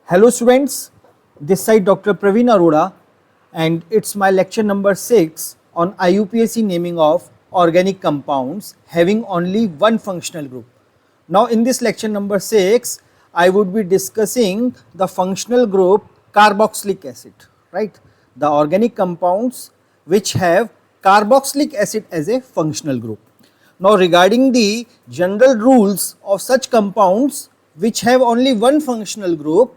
Hello students, this side Dr. Praveen Arora and it's my lecture number 6 on IUPAC naming of organic compounds having only one functional group. Now in this lecture number 6, I would be discussing the functional group carboxylic acid, right? The organic compounds which have carboxylic acid as a functional group. Now regarding the general rules of such compounds which have only one functional group,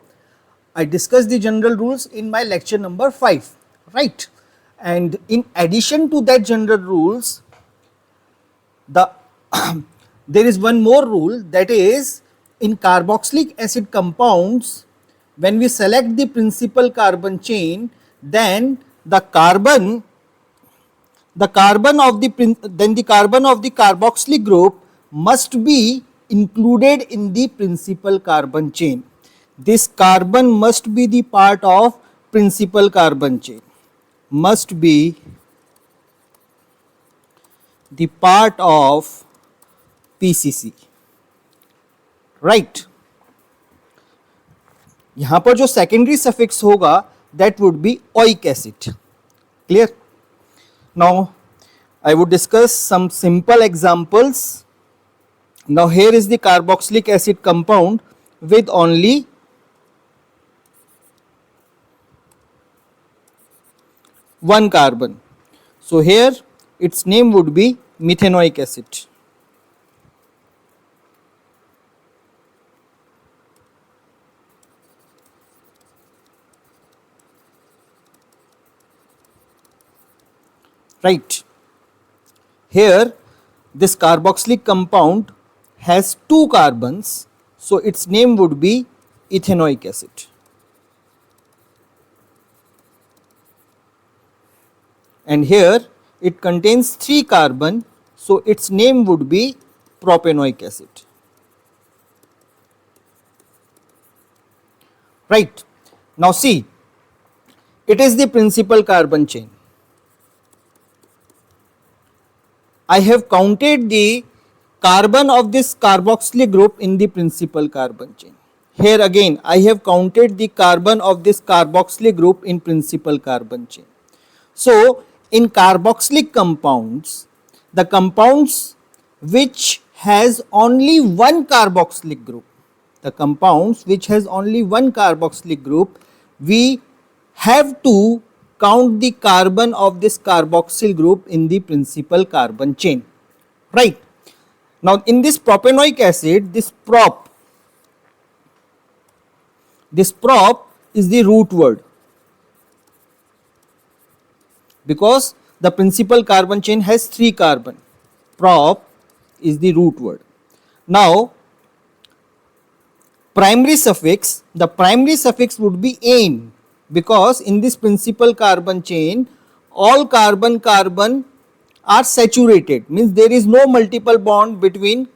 I discussed the general rules in my lecture number 5, right? And in addition to that general rules, the there is one more rule, that is in carboxylic acid compounds, when we select the principal carbon chain, then the carbon of the carboxylic group must be included in the principal carbon chain. This carbon must be the part of principal carbon chain, must be the part of PCC, right? यहाँ पर जो secondary suffix होगा that would be oic acid. Clear? Now I would discuss some simple examples. Now here is the carboxylic acid compound with only one carbon. So here its name would be methanoic acid. Right. Here this carboxylic compound has two carbons, so its name would be ethanoic acid. And here it contains 3 carbon, so its name would be propanoic acid. Right. Now see, it is the principal carbon chain. I have counted the carbon of this carboxylic group in the principal carbon chain. Here again I have counted the carbon of this carboxylic group in principal carbon chain. So in carboxylic compounds, the compounds which has only one carboxylic group, we have to count the carbon of this carboxyl group in the principal carbon chain, right? Now in this propanoic acid, this prop is the root word, because the principal carbon chain has 3 carbon. Prop is the root word. Now primary suffix, the primary suffix would be ane, because in this principal carbon chain all carbon are saturated, means there is no multiple bond between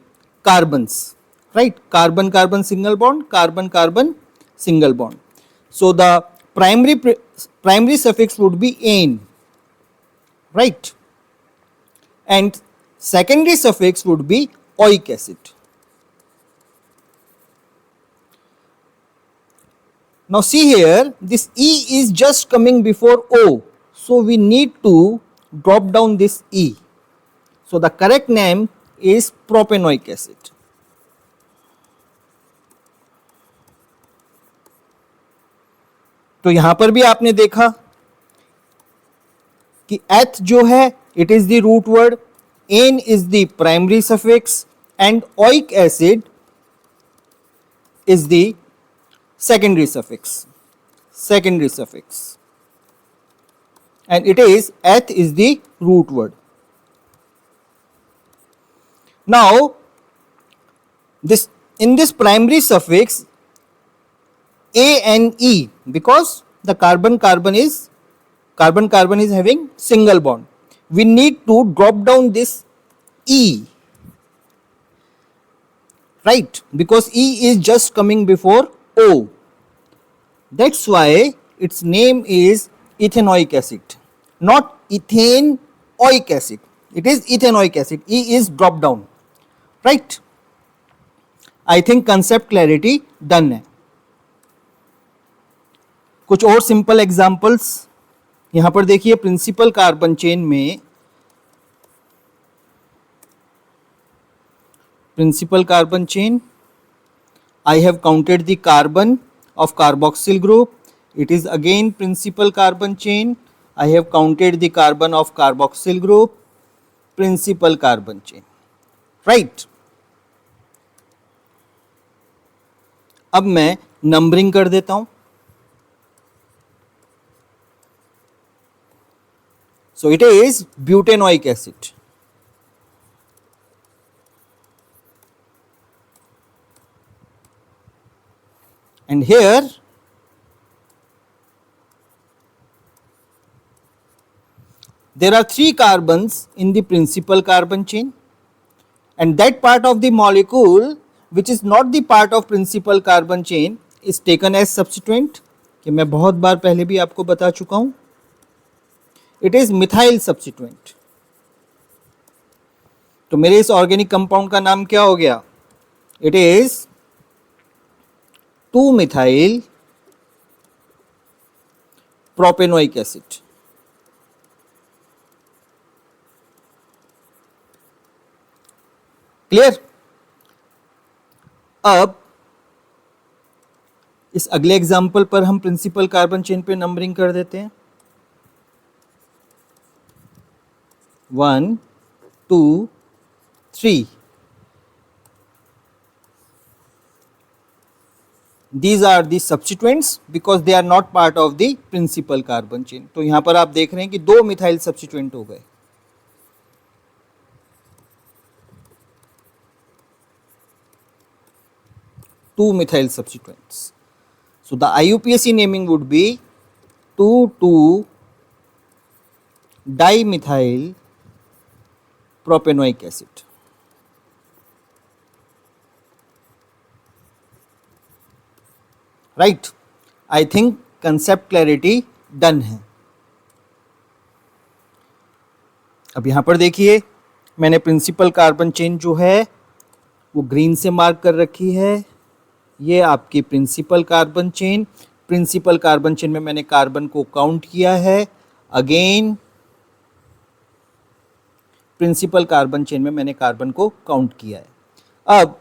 carbons, right? Carbon single bond, carbon single bond. So the primary suffix would be ane, right? And secondary suffix would be oic acid. Now see here, this E is just coming before O, so we need to drop down this E. So the correct name is propanoic acid. तो यहां पर भी आपने देखा कि एथ जो है it is the root word, ane is the primary suffix and oic acid is the secondary suffix, and it is eth is the root word. Now this in this primary suffix A and E, because the carbon is having single bond, we need to drop down this E, right? Because E is just coming before O. That's why its name is ethanoic acid, not ethanoic acid. It is ethanoic acid. E is dropped down, right? I think concept clarity done है. कुछ और simple examples यहां पर देखिए, principal carbon chain में principal carbon chain, I have counted the carbon of carboxyl group. It is again principal carbon chain. I have counted the carbon of carboxyl group, principal carbon chain, right? अब मैं numbering कर देता हूं. So it is butanoic acid. And here there are 3 carbons in the principal carbon chain, and that part of the molecule which is not the part of principal carbon chain is taken as substituent, कि मैं बहुत बार पहले भी आपको बता चुका हूं. It is methyl substituent. तो मेरे इस ऑर्गेनिक कंपाउंड का नाम क्या हो गया? It is 2-methyl propanoic acid. Clear? अब इस अगले एग्जाम्पल पर हम प्रिंसिपल कार्बन चेन पे नंबरिंग कर देते हैं. 1, 2, 3. These are the substituents because they are not part of the principal carbon chain. तो यहां पर आप देख रहे हैं कि 2 मिथाइल सब्स्टिट्यूएंट हो गए. Two methyl substituents. So the IUPAC naming would be 2,2-dimethyl propanoic acid. Right? I think concept clarity done है. अब यहां पर देखिए, मैंने प्रिंसिपल कार्बन चेन जो है वो ग्रीन से मार्क कर रखी है. ये आपकी principal carbon chain. Principal carbon chain में मैंने कार्बन को काउंट किया है. अगेन प्रिंसिपल कार्बन चेन में मैंने कार्बन को काउंट किया है. अब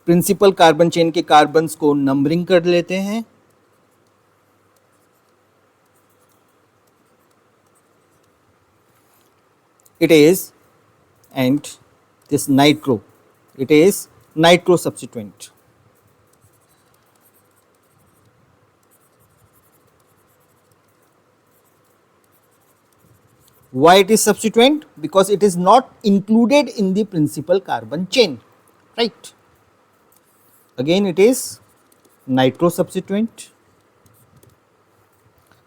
प्रिंसिपल कार्बन चेन के कार्बन्स को नंबरिंग कर लेते हैं. It is, and this nitro, it is nitro substituent. Why it is substituent? Because it is not included in the principal carbon chain, right? Again it is nitro substituent.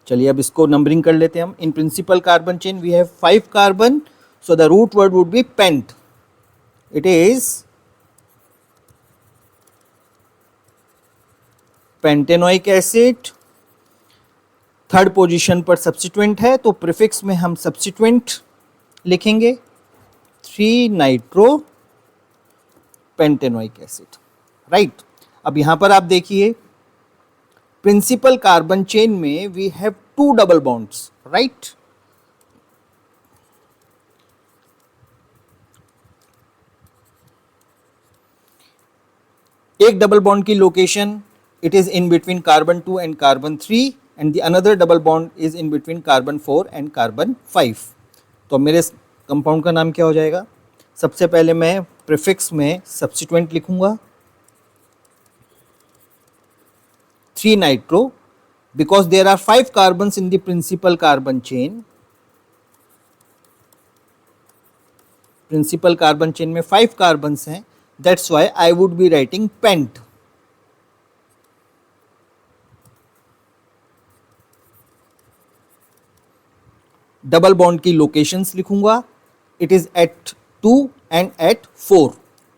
चलिए अब इसको numbering कर लेते हैं हम. In principal carbon chain we have 5 carbon, so the root word would be pent. It is pentanoic acid. Third position पर substituent है तो प्रीफिक्स में हम सब्स्टिट्यूएंट लिखेंगे 3 नाइट्रो पेंटेनोइक एसिड, राइट? अब यहां पर आप देखिए, प्रिंसिपल कार्बन चेन में we have 2 double bonds, right? एक डबल बॉन्ड की location it is in between carbon 2 and carbon 3 and the another double bond is in between carbon 4 and carbon 5. तो मेरे कंपाउंड का नाम क्या हो जाएगा? सबसे पहले मैं प्रीफिक्स में सब्स्टिट्यूएंट लिखूंगा 3 nitro, because there are 5 carbons in the principal carbon chain. Principal carbon chain में 5 कार्बन्स हैं, that's why I would be writing pent. Double bond की लोकेशंस लिखूंगा. It is at 2 and at 4.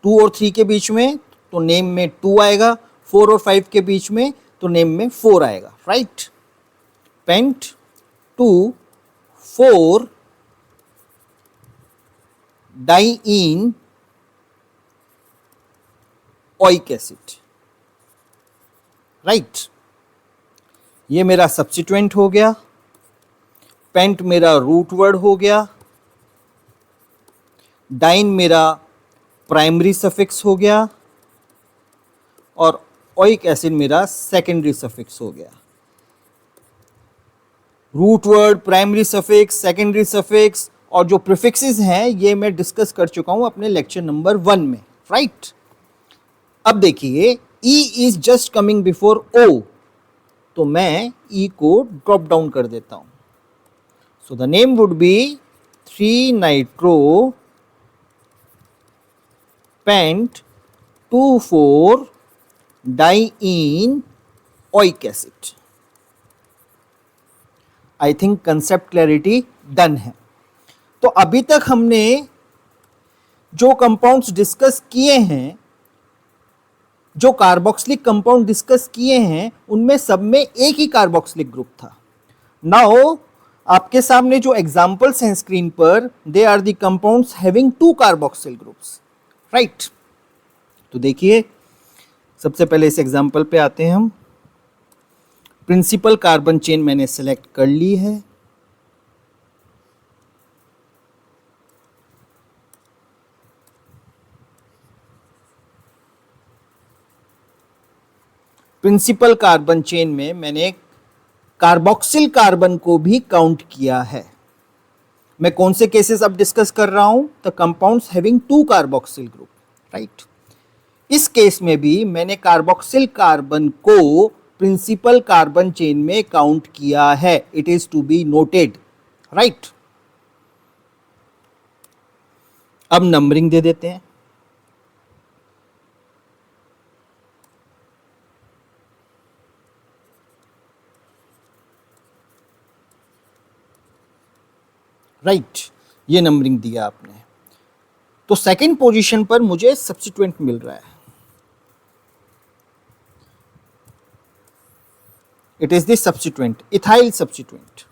2 और 3 के बीच में तो नेम में 2 आएगा, 4 और 5 के बीच में तो नेम में 4 आएगा, right? Pent 2 4 diene oic acid, right. ये मेरा सब्स्टिट्यूएंट हो गया, पेंट मेरा रूट वर्ड हो गया, डाइन मेरा प्राइमरी सफिक्स हो गया और ओइक एसिड मेरा सेकेंडरी सफिक्स हो गया। Root word, primary suffix, secondary suffix और जो प्रीफिक्सेस हैं ये मैं डिस्कस कर चुका हूं अपने लेक्चर नंबर 1 में, राइट। अब देखिए E is just coming before O, तो मैं ई को ड्रॉप डाउन कर देता हूं। So the name would be 3-nitro pent 2,4-diene oic acid। I think concept clarity done है। तो अभी तक हमने जो कंपाउंड्स डिस्कस किए हैं, जो कार्बोक्सिलिक कंपाउंड डिस्कस किए हैं, उनमें सब में एक ही कार्बोक्सिलिक ग्रुप था। नाउ आपके सामने जो एग्जांपल्स हैं स्क्रीन पर, they are the compounds having 2 carboxyl groups, right. तो देखिए सबसे पहले इस एग्जांपल पे आते हैं हम। प्रिंसिपल कार्बन चेन मैंने सेलेक्ट कर ली है। प्रिंसिपल कार्बन चेन में मैंने कार्बोक्सिल कार्बन को भी काउंट किया है। मैं कौन से केसेस अब डिस्कस कर रहा हूं? The compounds having 2 carboxyl group, right. इस केस में भी मैंने कार्बोक्सिल कार्बन को प्रिंसिपल कार्बन चेन में काउंट किया है। It is to be noted, right. अब नंबरिंग दे देते हैं। राइट, ये नंबरिंग दिया आपने। तो सेकंड पोजीशन पर मुझे सब्स्टिट्यूएंट मिल रहा है। It is the substituent, ethyl substituent.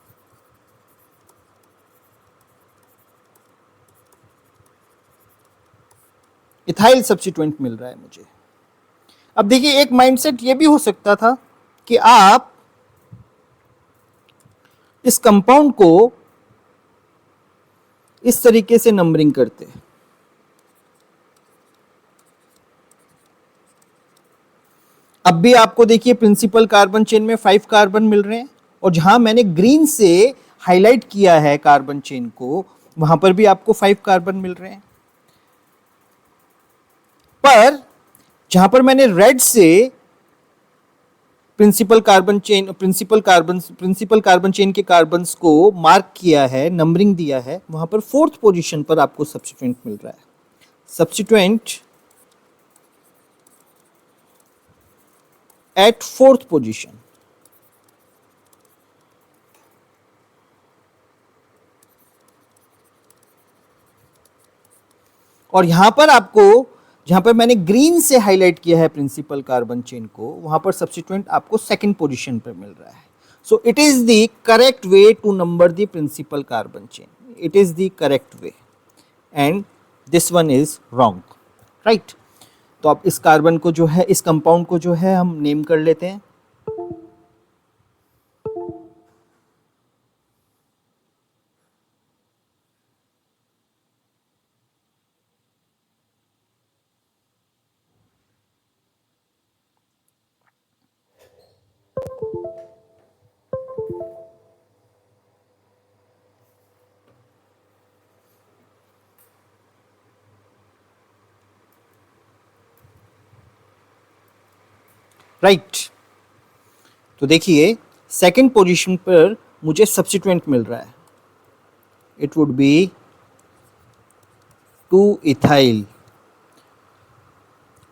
Ethyl substituent मिल रहा है मुझे। अब देखिए एक माइंडसेट ये भी हो सकता था कि आप इस कंपाउंड को इस तरीके से नंबरिंग करते। अब भी आपको देखिए प्रिंसिपल कार्बन चेन में 5 कार्बन मिल रहे हैं और जहां मैंने ग्रीन से हाईलाइट किया है कार्बन चेन को, वहां पर भी आपको 5 कार्बन मिल रहे हैं। पर जहां पर मैंने रेड से प्रिंसिपल कार्बन चेन के कार्बन्स को मार्क किया है, नंबरिंग दिया है, वहां पर 4th पोजीशन पर आपको सब्स्टिट्यूएंट मिल रहा है। Substituent at 4th position. और यहां पर आपको, जहां पर मैंने ग्रीन से हाईलाइट किया है प्रिंसिपल कार्बन चेन को, वहां पर सब्स्टिट्यूएंट आपको 2nd पोजीशन पर मिल रहा है। So it is the correct way to number the principal carbon chain. It is the correct way and this one is wrong, right. तो अब इस कार्बन को जो है, इस कंपाउंड को जो है हम नेम कर लेते हैं। राइट। तो देखिए सेकंड पोजीशन पर मुझे सब्स्टिट्यूएंट मिल रहा है। इट वुड बी 2-ethyl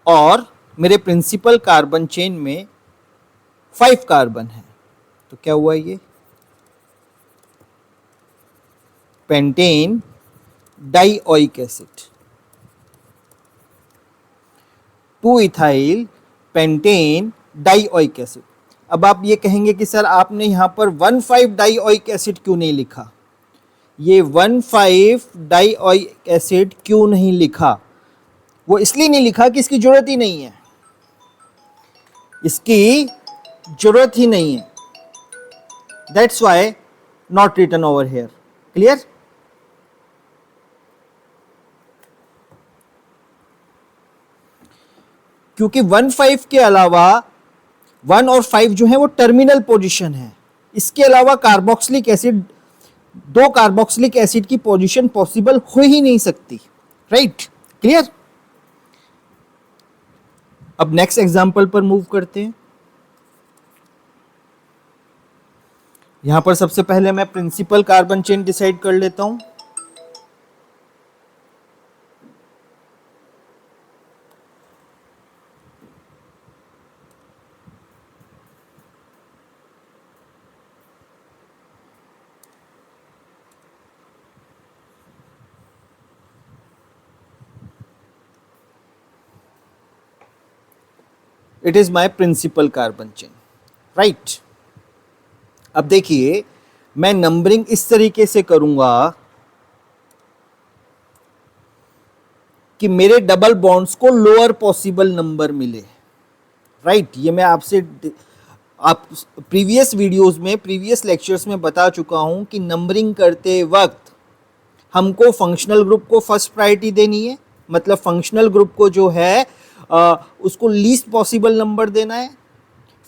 और मेरे प्रिंसिपल कार्बन चेन में 5 कार्बन है। तो क्या हुआ ये? Pentane dioic acid, 2-ethyl pentane dioic acid. अब आप ये कहेंगे कि सर आपने यहां पर 1,5 डाइओइक एसिड क्यों नहीं लिखा? ये 1,5 डाइओइक एसिड क्यों नहीं लिखा? वो इसलिए नहीं लिखा कि इसकी जरूरत ही नहीं है। इसकी जरूरत ही नहीं है, that's why not written over here. Clear? क्योंकि 1,5 के अलावा 1 और 5 जो है वो टर्मिनल पोजीशन है, इसके अलावा कार्बोक्सिलिक एसिड, दो कार्बोक्सिलिक एसिड की पोजीशन पॉसिबल हो ही नहीं सकती। राइट? क्लियर? अब नेक्स्ट एग्जांपल पर मूव करते हैं। यहां पर सबसे पहले मैं प्रिंसिपल कार्बन चेन डिसाइड कर लेता हूं। It is my principal carbon chain. Right? अब देखिए, मैं नंबरिंग इस तरीके से करूंगा कि मेरे डबल बॉन्ड्स को लोअर पॉसिबल नंबर मिले। राइट? ये मैं आपसे आप प्रीवियस वीडियोस में, प्रीवियस लेक्चर्स में बता चुका हूं कि नंबरिंग करते वक्त हमको फंक्शनल ग्रुप को फर्स्ट प्रायोरिटी देनी है, मतलब फंक्शनल ग्रुप को जो है उसको लीस्ट पॉसिबल नंबर देना है।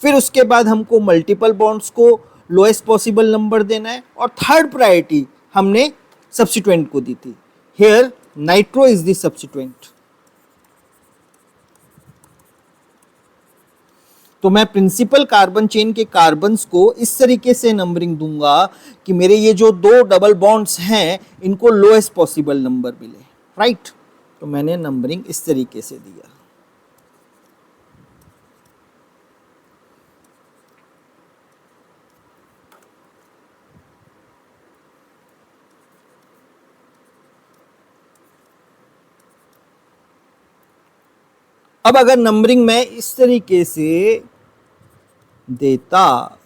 फिर उसके बाद हमको मल्टीपल बॉन्ड्स को लोएस्ट पॉसिबल नंबर देना है, और थर्ड प्रायोरिटी हमने सब्स्टिट्यूएंट को दी थी। Here nitro is the substituent. तो मैं प्रिंसिपल कार्बन चेन के कार्बन्स को इस तरीके से नंबरिंग दूंगा कि मेरे ये जो दो डबल बॉन्ड्स हैं इनको लोएस्ट पॉसिबल नंबर मिले। राइट? तो मैंने नंबरिंग इस तरीके से दिया। अब अगर नंबरिंग मैं इस तरीके से देता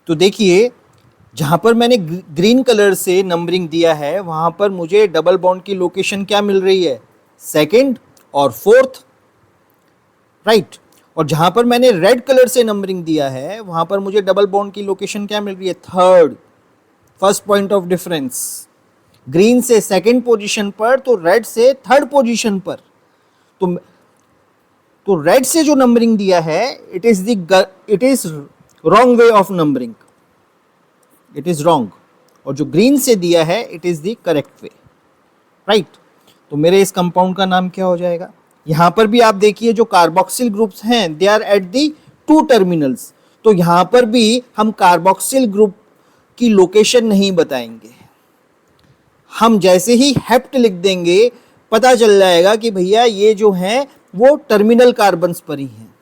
तो देखिए, जहां पर मैंने ग्रीन कलर से नंबरिंग दिया है वहां पर मुझे डबल बॉन्ड की लोकेशन क्या मिल रही है? सेकंड और फोर्थ। राइट? और जहां पर मैंने रेड कलर से नंबरिंग दिया है वहां पर मुझे डबल बॉन्ड की लोकेशन क्या मिल रही है? Third. First point of difference, green से सेकंड पोजीशन पर तो रेड से थर्ड पोजीशन पर। तो रेड से जो नंबरिंग दिया है it is wrong way of numbering, it is wrong. और जो ग्रीन से दिया है it is the correct way. Right? तो मेरे इस कंपाउंड का नाम क्या हो जाएगा? यहां पर भी आप देखिए जो कार्बोक्सिल ग्रुप्स हैं they are at the two terminals, तो यहां पर भी हम कार्बोक्सिल ग्रुप की लोकेशन नहीं बताएंगे। हम जैसे ही हेप्ट लिख देंगे पता चल जाएगा कि भैया ये जो है वो टर्मिनल कार्बन्स पर ही हैं।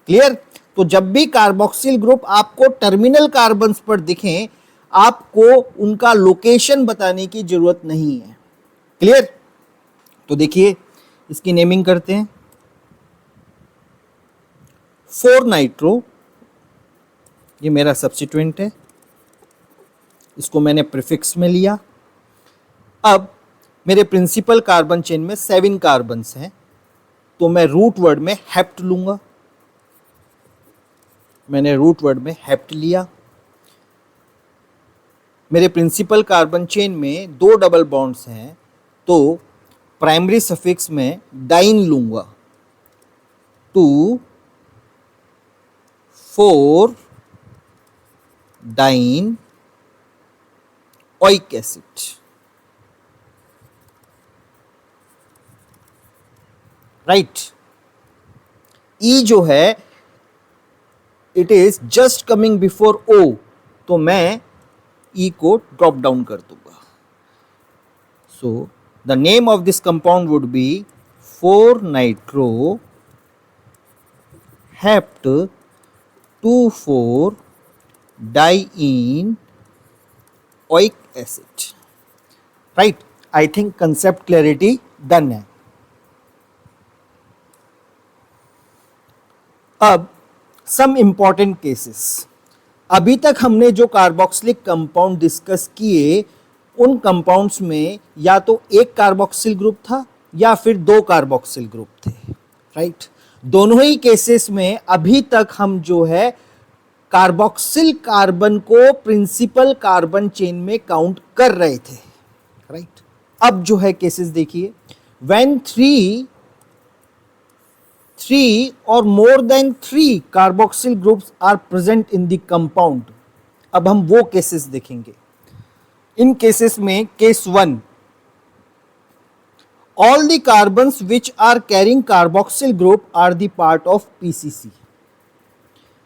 क्लियर? तो जब भी कार्बोक्सिल ग्रुप आपको टर्मिनल कार्बन्स पर दिखें आपको उनका लोकेशन बताने की जरूरत नहीं है। क्लियर? तो देखिए इसकी नेमिंग करते हैं। 4 नाइट्रो, ये मेरा सब्स्टिट्यूएंट है, इसको मैंने प्रीफिक्स में लिया। अब मेरे प्रिंसिपल कार्बन चेन में 7 कार्बन्स हैं, तो मैं रूट वर्ड में हेप्ट लूंगा। मैंने रूट वर्ड में हेप्ट लिया। मेरे प्रिंसिपल कार्बन चेन में 2 डबल बॉन्ड्स हैं, तो प्राइमरी सफिक्स में डाइन लूंगा। 2 4 diene oic acid. Right? E जो है it is just coming before O, तो मैं ई को ड्रॉप डाउन कर दूंगा। So the name of this compound would be 4 nitro hept 2,4 diene oic acid. Right? I think concept clarity done है। अब some important cases. अभी तक हमने जो कार्बोक्सिलिक कंपाउंड डिस्कस किए उन कंपाउंड्स में या तो एक कार्बोक्सिल ग्रुप था या फिर दो कार्बोक्सिल ग्रुप थे, राइट। दोनों ही केसेस में अभी तक हम जो है कार्बोक्सिल कार्बन को प्रिंसिपल कार्बन चेन में काउंट कर रहे थे, राइट। अब जो है केसेस देखिए, when three or more than three carboxyl groups are present in the compound। अब हम वो केसेस देखेंगे। इन केसेस में case 1, all the carbons which are carrying carboxyl group are the part of PCC।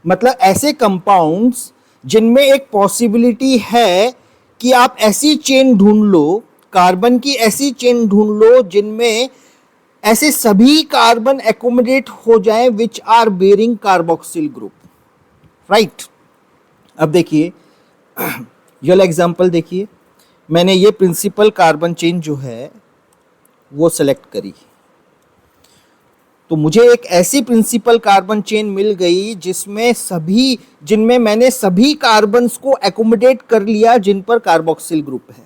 मतलब ऐसे कंपाउंड्स जिनमें एक पॉसिबिलिटी है कि आप ऐसी चेन ढूंढ लो, कार्बन की ऐसी चेन ढूंढ लो जिनमें ऐसे सभी कार्बन एकोमोडेट हो जाएं which are bearing carboxyl group, right. अब देखिए ये एग्जांपल देखिए, मैंने ये प्रिंसिपल कार्बन चेन जो है वो सेलेक्ट करी, तो मुझे एक ऐसी प्रिंसिपल कार्बन चेन मिल गई जिनमें मैंने सभी कार्बन्स को एकोमोडेट कर लिया जिन पर कार्बोक्सिल ग्रुप है।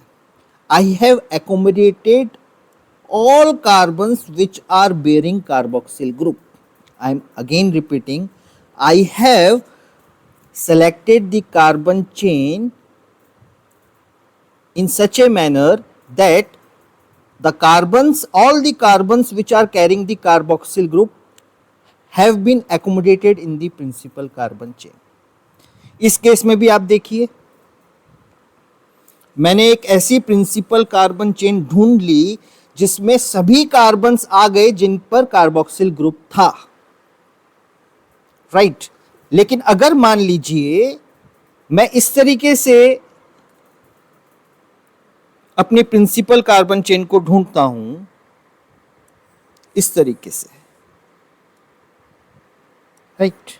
I have accommodated all carbons which are bearing carboxyl group। I am again repeating, I have selected the carbon chain in such a manner that all the carbons which are carrying the carboxyl group have been accommodated in the principal carbon chain। इस case में भी आप देखिए, मैंने एक ऐसी principal carbon chain ढूंढ ली जिसमें सभी कार्बन्स आ गए जिन पर कार्बोक्सिल ग्रुप था, राइट। लेकिन अगर मान लीजिए मैं इस तरीके से अपनी प्रिंसिपल कार्बन चेन को ढूंढता हूं, इस तरीके से, right.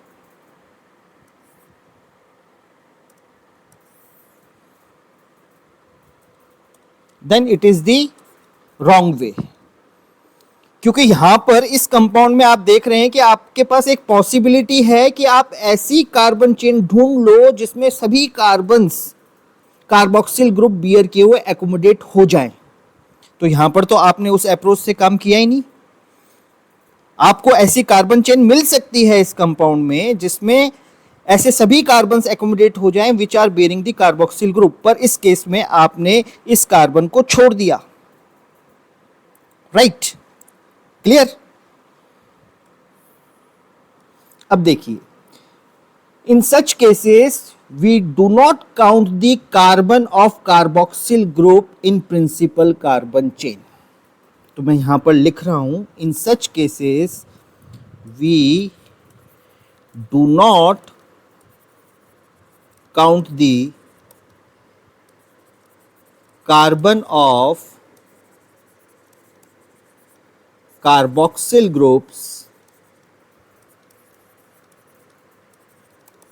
Then it is the wrong way, क्योंकि यहां पर इस कंपाउंड में आप देख रहे हैं कि आपके पास एक पॉसिबिलिटी है कि आप ऐसी कार्बन चेन ढूंढ लो जिसमें सभी कार्बन्स कार्बोक्सिल ग्रुप बियर किए हुए एकोमोडेट हो जाएं। तो यहां पर तो आपने उस अप्रोच से काम किया ही नहीं। आपको ऐसी कार्बन चेन मिल सकती है इस कंपाउंड में जिसमें ऐसे सभी कार्बन्स एकोमोडेट हो जाएं which are bearing the carboxyl group, पर इस केस में आपने इस कार्बन को छोड़ दिया, राइट, क्लियर। अब देखिए, in such cases we do not count the carbon of carboxyl group in principal carbon chain. तो मैं यहां पर लिख रहा हूं, in such cases we do not count the carbon of carboxyl groups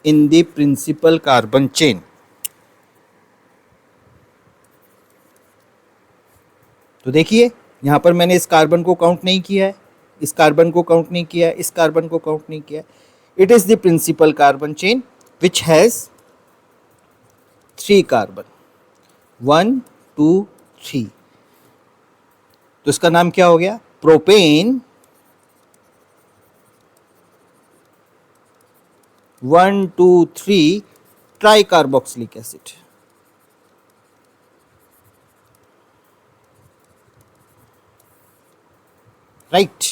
in the principal carbon chain। तो देखिए यहां पर मैंने इस कार्बन को काउंट नहीं किया है, इस कार्बन को काउंट नहीं किया है, इस कार्बन को काउंट नहीं किया। It is the principal carbon chain which has 3 carbon, 1 2 3। तो इसका नाम क्या हो गया? Propane 1 2 3 tri carboxylic acid. Right.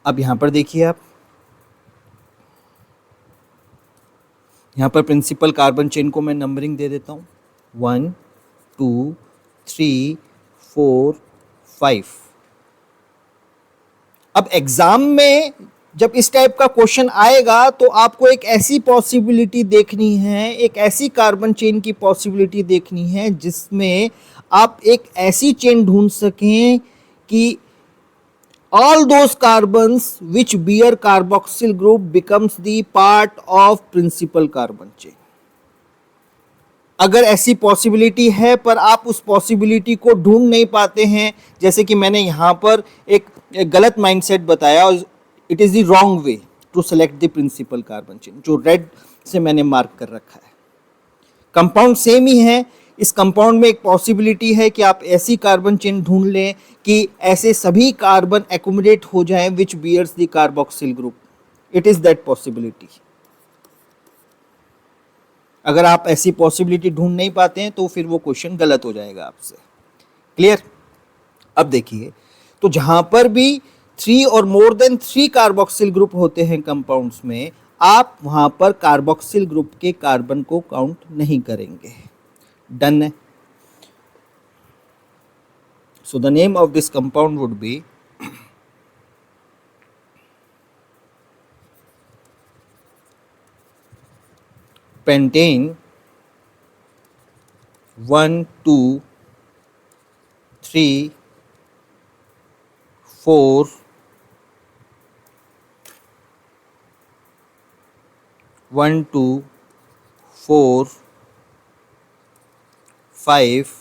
अब यहां पर देखिए, आप यहां पर प्रिंसिपल कार्बन चेन को मैं नंबरिंग दे देता हूं, 1 2 3 4 5। अब एग्जाम में जब इस टाइप का क्वेश्चन आएगा तो आपको एक ऐसी पॉसिबिलिटी देखनी है, एक ऐसी कार्बन चेन की पॉसिबिलिटी देखनी है जिसमें आप एक ऐसी चेन ढूंढ सकें कि all those carbons which bear carboxyl group becomes the part of principal carbon chain। अगर ऐसी पॉसिबिलिटी है पर आप उस पॉसिबिलिटी को ढूंढ नहीं पाते हैं, जैसे कि मैंने यहाँ पर एक गलत माइंडसेट बताया, it is the wrong way to select the principal carbon chain, जो रेड से मैंने मार्क कर रखा है। कंपाउंड सेम ही है, इस कंपाउंड में एक पॉसिबिलिटी है कि आप ऐसी कार्बन चेन ढूंढ लें कि ऐसे सभी कार्बन एकोमोडेट हो जाएं which bears the carboxyl group. It is that possibility. अगर आप ऐसी पॉसिबिलिटी ढूंढ नहीं पाते हैं तो फिर वो क्वेश्चन गलत हो जाएगा आपसे. क्लियर? अब देखिए, तो जहां पर भी 3 और मोर देन 3 कार्बोक्सिल ग्रुप होते हैं कंपाउंड्स में, आप वहां पर कार्बोक्सिल ग्रुप के कार्बन को काउंट नहीं करेंगे. डन है. सो the name of this compound would B pentane 1 2 3 4 1 2 4 5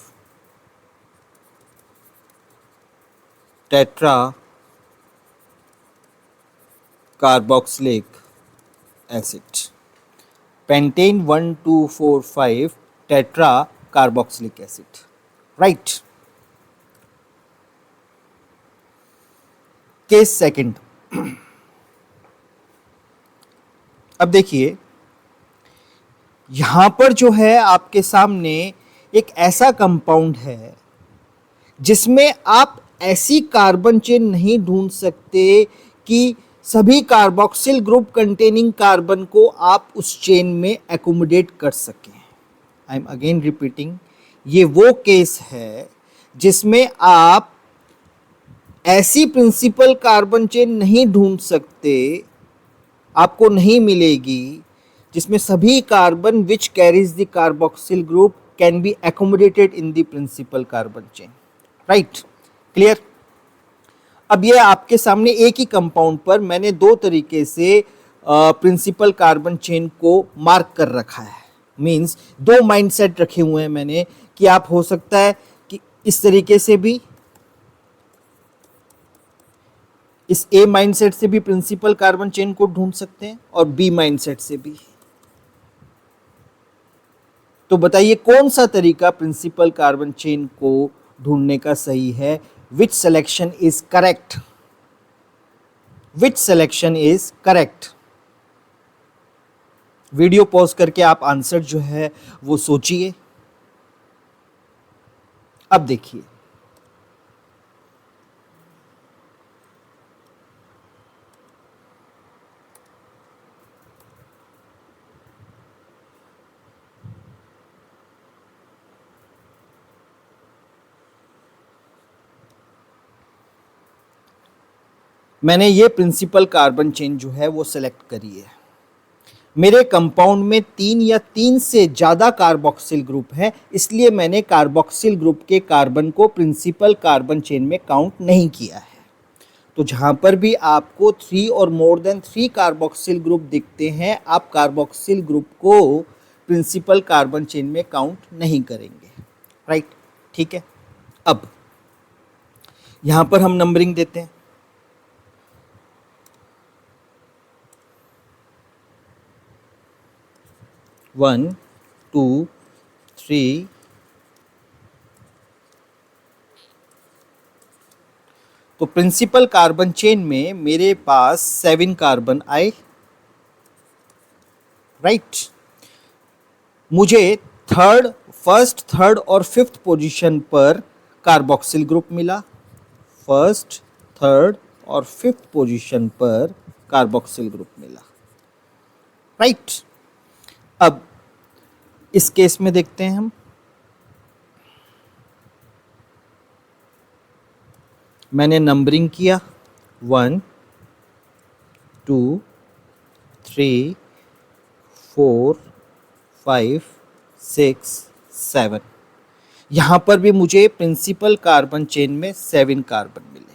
tetra carboxylic acid. Pentane 1 2 4 5 tetra carboxylic acid. Right. Case second. अब देखिए, यहां पर जो है आपके सामने एक ऐसा कंपाउंड है जिसमें आप ऐसी कार्बन चेन नहीं ढूंढ सकते कि सभी कार्बोक्सिल ग्रुप कंटेनिंग कार्बन को आप उस चेन में एकोमोडेट कर सकें. आई एम अगेन रिपीटिंग, ये वो केस है जिसमें आप ऐसी प्रिंसिपल कार्बन चेन नहीं ढूंढ सकते, आपको नहीं मिलेगी जिसमें सभी carbon which carries the carboxyl group can be accommodated in the principal carbon chain. Right. Clear? अब ये आपके सामने एक ही कंपाउंड पर मैंने दो तरीके से प्रिंसिपल कार्बन चेन को मार्क कर रखा है. मींस दो माइंडसेट रखे हुए हैं मैंने कि आप हो सकता है कि इस तरीके से भी, इस ए माइंडसेट से भी प्रिंसिपल कार्बन चेन को ढूंढ सकते हैं और बी माइंडसेट से भी. तो बताइए कौन सा तरीका प्रिंसिपल कार्बन चेन को ढूंढने का सही है? Which selection is correct? Which selection is correct? Video pause करके आप आंसर जो है वो सोचिए. अब देखिए, मैंने ये प्रिंसिपल कार्बन चेन जो है वो सिलेक्ट करी है. मेरे कंपाउंड में 3 या 3 से ज़्यादा कार्बोक्सिल ग्रुप है, इसलिए मैंने कार्बोक्सिल ग्रुप के कार्बन को प्रिंसिपल कार्बन चेन में काउंट नहीं किया है. तो जहाँ पर भी आपको 3 और मोर देन 3 कार्बोक्सिल ग्रुप दिखते हैं, आप कार्बोक्सिल ग्रुप को प्रिंसिपल कार्बन चेन में काउंट नहीं करेंगे. राइट. ठीक है. अब यहाँ पर हम नंबरिंग देते हैं. वन टू थ्री तो प्रिंसिपल कार्बन चेन में मेरे पास 7 कार्बन आए. राइट. मुझे फर्स्ट, थर्ड और फिफ्थ पोजीशन पर कार्बोक्सिल ग्रुप मिला. फर्स्ट, थर्ड और फिफ्थ पोजीशन पर कार्बोक्सिल ग्रुप मिला. राइट. अब इस केस में देखते हैं हम. मैंने नंबरिंग किया 1 2 3 4 5 6 7. यहां पर भी मुझे प्रिंसिपल कार्बन चेन में 7 कार्बन मिले.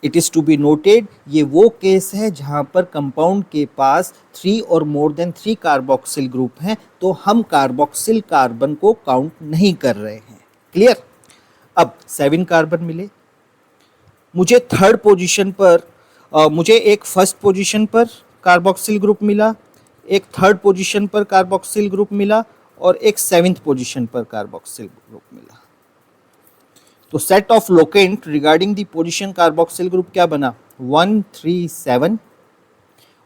It is to be noted, ये वो केस है जहां पर कंपाउंड के पास 3 और मोर देन 3 कार्बोक्सिल ग्रुप हैं, तो हम कार्बोक्सिल कार्बन को काउंट नहीं कर रहे हैं. क्लियर? अब 7 कार्बन मिले. मुझे थर्ड पोजीशन पर मुझे एक फर्स्ट पोजीशन पर कार्बोक्सिल ग्रुप मिला, एक थर्ड पोजीशन पर कार्बोक्सिल ग्रुप मिला और एक 7th पोजीशन पर कार्बोक्सिल ग्रुप मिला। तो set of locant regarding the position carboxyl group क्या बना, 137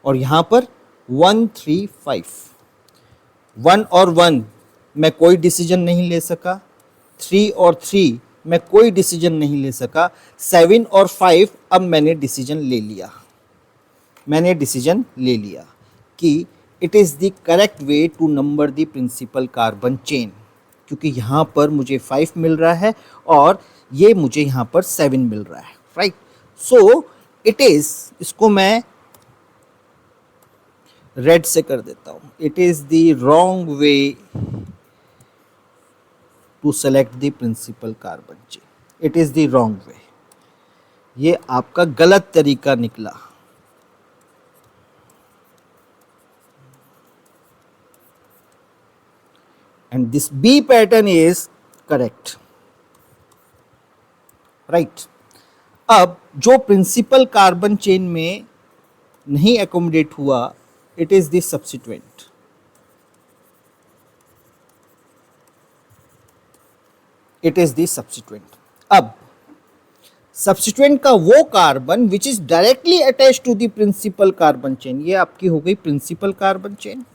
और यहां पर 135। 1 और 1 मैं कोई डिसीजन नहीं ले सका, 3 और 3 मैं कोई डिसीजन नहीं ले सका, 7 और 5 अब मैंने डिसीजन ले लिया। कि it is the correct way to number the principal carbon chain, क्योंकि यहाँ पर मुझे 5 मिल रहा है और ये मुझे यहाँ पर 7 मिल रहा है, राइट। सो इट इज़, इसको मैं रेड से कर देता हूँ, it is the wrong way to select the principal carbon chain, it is the wrong way, ये आपका गलत तरीका निकला। And this B pattern is correct, right। अब जो प्रिंसिपल कार्बन चेन में नहीं एकोमोडेट हुआ, इट इज द सब्स्टिट्यूएंट। अब सब्स्टिट्यूएंट का वो carbon which is directly attach to the principal carbon chain, ये आपकी हो गई principal carbon chain,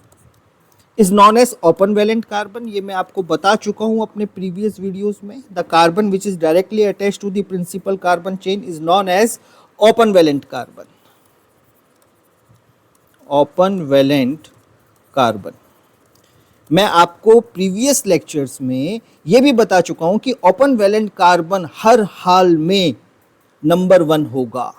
is known as open valent carbon. ये मैं आपको बता चुका हूं अपने प्रीवियस वीडियोस में। The carbon which is directly attach to the principal carbon chain is known as open valent carbon. Open valent carbon, मैं आपको प्रीवियस लेक्चर्स में ये भी बता चुका हूं कि ओपन वैलेंट कार्बन हर हाल में नंबर 1 होगा।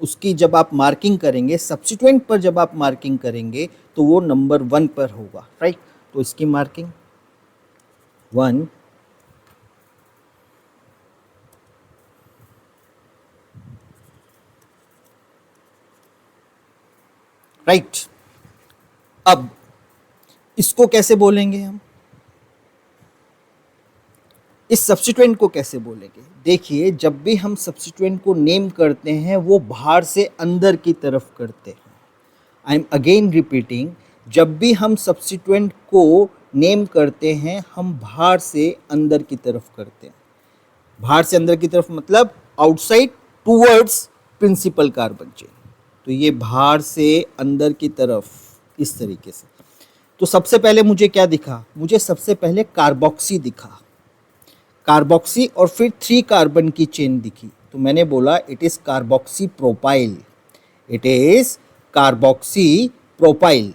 उसकी जब आप मार्किंग करेंगे, सब्स्टिट्यूएंट पर जब आप मार्किंग करेंगे तो वो नंबर 1 पर होगा, राइट। तो इसकी मार्किंग 1, राइट। अब इसको कैसे बोलेंगे हम, इस सब्स्टिट्यूएंट को कैसे बोलेंगे? देखिए, जब भी हम सब्स्टिट्यूएंट को नेम करते हैं वो बाहर से अंदर की तरफ करते हैं। आई एम अगेन रिपीटिंग, जब भी हम सब्स्टिट्यूएंट को नेम करते हैं हम बाहर से अंदर की तरफ करते हैं। बाहर से अंदर की तरफ मतलब outside towards principal carbon chain. तो ये बाहर से अंदर की तरफ इस तरीके से। तो सबसे पहले मुझे क्या दिखा, मुझे सबसे पहले कार्बोक्सी दिखा, कार्बोक्सी, और फिर 3 कार्बन की चेन दिखी। तो मैंने बोला it is carboxy propyl, it is carboxy propyl.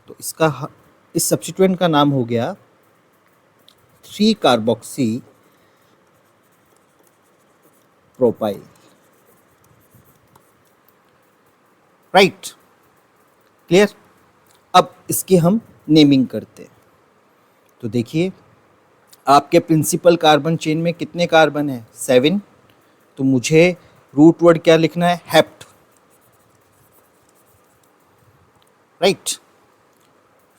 तो इसका, इस सब्स्टिट्यूएंट का नाम हो गया 3 कार्बोक्सी प्रोपाइल, राइट, क्लियर। अब इसकी हम नेमिंग करते हैं। तो देखिए, आपके प्रिंसिपल कार्बन चेन में कितने कार्बन है, 7। तो मुझे रूट वर्ड क्या लिखना है, हेप्ट, राइट।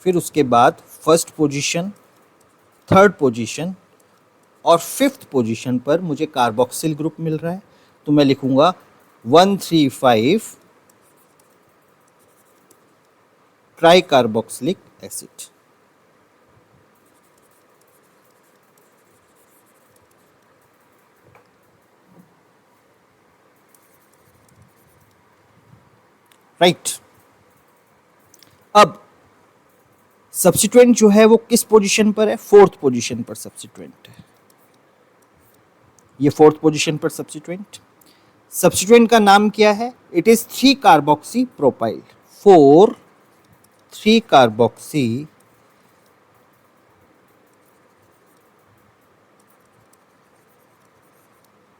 फिर उसके बाद फर्स्ट पोजीशन, थर्ड पोजीशन और 5th पोजीशन पर मुझे कार्बोक्सिल ग्रुप मिल रहा है। तो मैं लिखूंगा 135 ट्राई कार्बोक्सिलिक एसिड। राइट। अब सब्स्टिट्यूएंट जो है वो किस पोजीशन पर है, 4th पोजीशन पर सब्स्टिट्यूएंट है। ये 4th पोजीशन पर सब्स्टिट्यूएंट का नाम क्या है, it is 3 carboxy propyl, 3 carboxy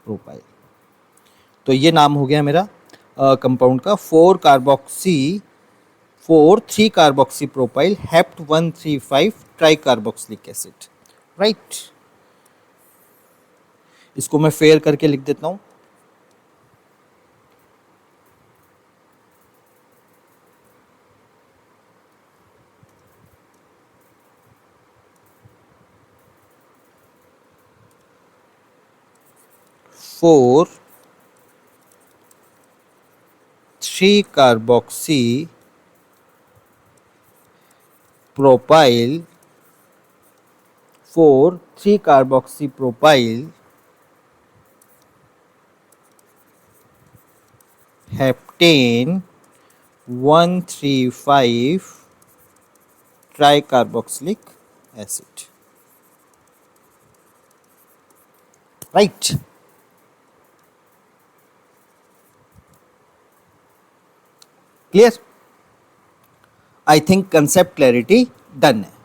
propyl. तो ये नाम हो गया मेरा कंपाउंड का 3 carboxy propyl hept 135 try carboxylic acid, right. इसको मैं फेयर करके लिख देता हूं। Four 3 carboxy propyl 4 3 carboxypropyl heptane 135 tricarboxylic acid. Right. Clear? I think concept clarity done है.